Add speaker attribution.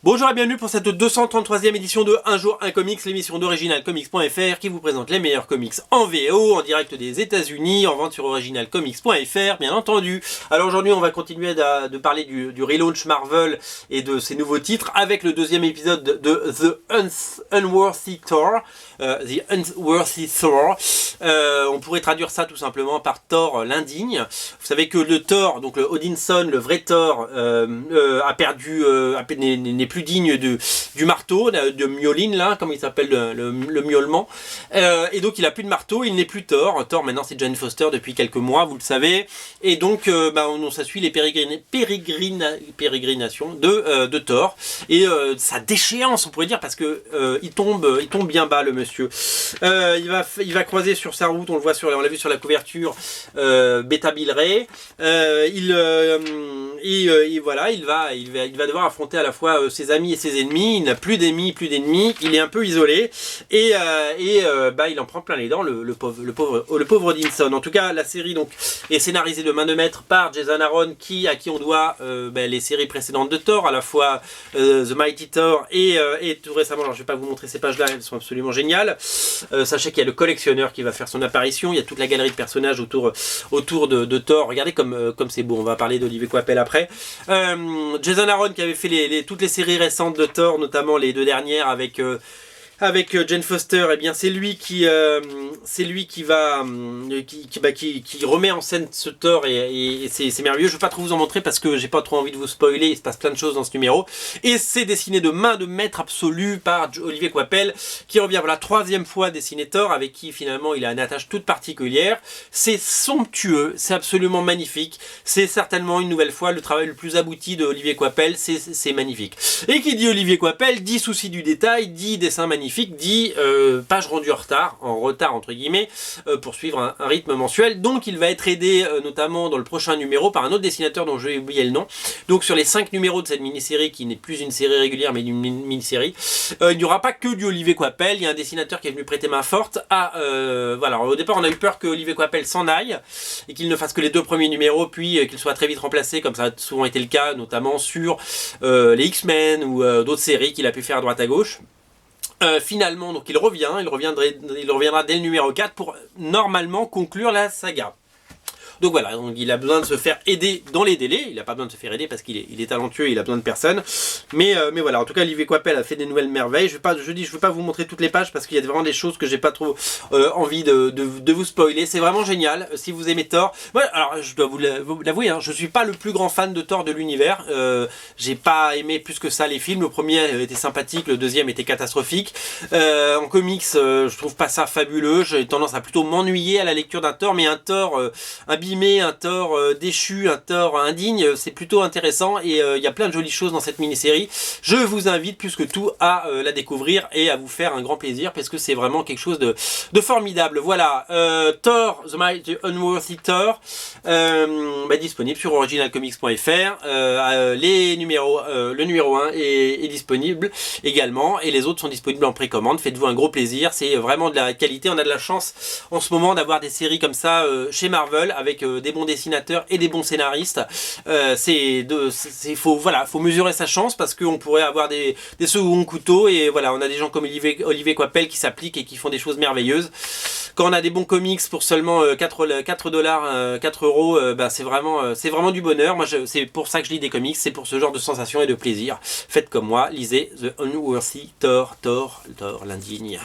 Speaker 1: Bonjour et bienvenue pour cette 233e édition de Un jour un comics, l'émission d'originalcomics.fr qui vous présente les meilleurs comics en VO, en direct des États-Unis, en vente sur originalcomics.fr bien entendu. Alors aujourd'hui on va continuer de parler du relaunch Marvel et de ses nouveaux titres avec le deuxième épisode de The Unworthy Thor. The Unworthy Thor. On pourrait traduire ça tout simplement par Thor l'indigne. Vous savez que le Thor, donc le Odinson, le vrai Thor, a perdu, n'est plus digne du marteau, de Mjolnir là, comme il s'appelle le miaulement. Et donc il a plus de marteau, il n'est plus Thor. Thor maintenant c'est Jane Foster depuis quelques mois, vous le savez. Et donc ça suit les pérégrinations de Thor. Et sa déchéance on pourrait dire parce que il tombe bien bas le monsieur. Il va croiser sur sa route, on l'a vu sur la couverture, Beta Bill Ray. Il va devoir affronter à la fois ses amis et ses ennemis. Il n'a plus d'ennemis, il est un peu isolé et il en prend plein les dents le pauvre Odinson. En tout cas la série donc est scénarisée de main de maître par Jason Aaron à qui on doit les séries précédentes de Thor, à la fois The Mighty Thor et tout récemment, alors je vais pas vous montrer ces pages là, elles sont absolument géniales. Sachez qu'il y a le collectionneur qui va faire son apparition, il y a toute la galerie de personnages autour de Thor. Regardez comme c'est beau, on va parler d'Olivier Coipel après. Jason Aaron qui avait fait toutes les séries récentes de Thor, notamment les deux dernières avec Jane Foster, et bien c'est lui qui remet en scène ce Thor et c'est merveilleux. Je ne vais pas trop vous en montrer parce que j'ai pas trop envie de vous spoiler, il se passe plein de choses dans ce numéro. Et c'est dessiné de main de maître absolue par Olivier Coipel qui revient pour la troisième fois dessiner Thor, avec qui finalement il a une attache toute particulière. C'est somptueux, c'est absolument magnifique. C'est certainement une nouvelle fois le travail le plus abouti de Olivier Coipel, c'est magnifique. Et qui dit Olivier Coipel dit souci du détail, dit dessin magnifique, dit page rendue en retard entre guillemets, pour suivre un rythme mensuel. Donc il va être aidé notamment dans le prochain numéro par un autre dessinateur dont je vais oublier le nom. Donc sur les 5 numéros de cette mini-série qui n'est plus une série régulière mais une mini-série, il n'y aura pas que du Olivier Coipel. Il y a un dessinateur qui est venu prêter main forte voilà. Alors, au départ on a eu peur que Olivier Coipel s'en aille et qu'il ne fasse que les 2 premiers numéros, puis qu'il soit très vite remplacé comme ça a souvent été le cas, notamment sur les X-Men ou d'autres séries qu'il a pu faire à droite à gauche. Finalement, donc il reviendra dès le numéro 4 pour normalement conclure la saga. Donc voilà, donc il a besoin de se faire aider dans les délais. Il n'a pas besoin de se faire aider parce qu'il est talentueux, il a besoin de personne. Mais voilà, en tout cas, Olivier Coipel a fait des nouvelles merveilles. Je veux pas vous montrer toutes les pages parce qu'il y a vraiment des choses que j'ai pas trop envie de vous spoiler. C'est vraiment génial. Si vous aimez Thor, ouais, alors je dois vous l'avouer, hein, je suis pas le plus grand fan de Thor de l'univers. J'ai pas aimé plus que ça les films. Le premier était sympathique, le deuxième était catastrophique. En comics, je trouve pas ça fabuleux. J'ai tendance à plutôt m'ennuyer à la lecture d'un Thor, mais un Thor un Thor déchu, un Thor indigne, c'est plutôt intéressant et il y a plein de jolies choses dans cette mini-série. Je vous invite plus que tout à la découvrir et à vous faire un grand plaisir parce que c'est vraiment quelque chose de formidable. Voilà, Thor, The Mighty Unworthy Thor, disponible sur originalcomics.fr. Le numéro 1 est disponible également et les autres sont disponibles en précommande. Faites-vous un gros plaisir, c'est vraiment de la qualité. On a de la chance en ce moment d'avoir des séries comme ça chez Marvel avec des bons dessinateurs et des bons scénaristes. Faut mesurer sa chance parce qu'on pourrait avoir des seconds couteaux et voilà, on a des gens comme Olivier Coipel qui s'appliquent et qui font des choses merveilleuses. Quand on a des bons comics pour seulement 4 €, c'est vraiment du bonheur. Moi, c'est pour ça que je lis des comics, c'est pour ce genre de sensations et de plaisir. Faites comme moi, lisez The Unworthy Thor, l'indigne.